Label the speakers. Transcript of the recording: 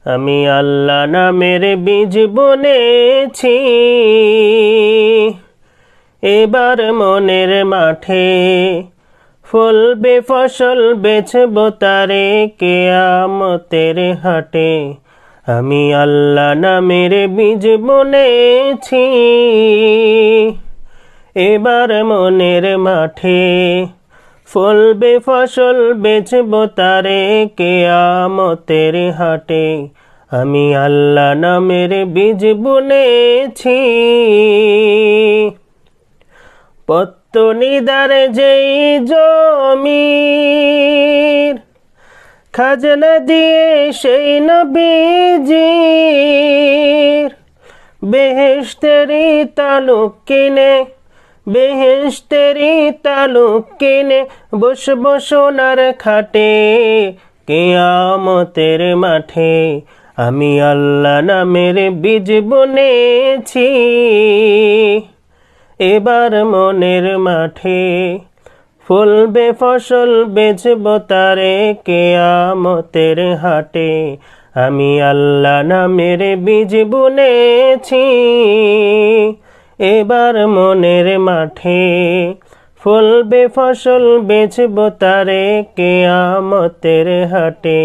Speaker 1: আমি আল্লাহ নামের বীজ বুনেছি, এবার মনের মাঠে ফলবে ফসল বেচবো তারে কিয়ামতের হাটে। আমি আল্লাহ নামের বীজ বুনেছি, এবার মনের মাঠে ফলবে ফসল বেচবো তারে কিয়ামতের হাটে। আমি আল্লাহ নামের বীজ বুনেছি। পত্তনিদারে যেই জমির খাজনা দিয়ে সেই নবীজির বেহেশতেরি তালুক কিনে, বেহেশতেরি তালুক কিনে বসবো সোনার খাটে কিয়ামতের মাঠে। আমি আল্লাহ নামের বীজ বুনেছি, এবার মনের মাঠে ফলবে ফসল বেচবো তারে কিয়ামতের হাটে। আমি আল্লাহ নামের বীজ বুনেছি, এবার মনের মাঠে ফলবে ফসল বেচবো তারে কিয়ামতের হাটে।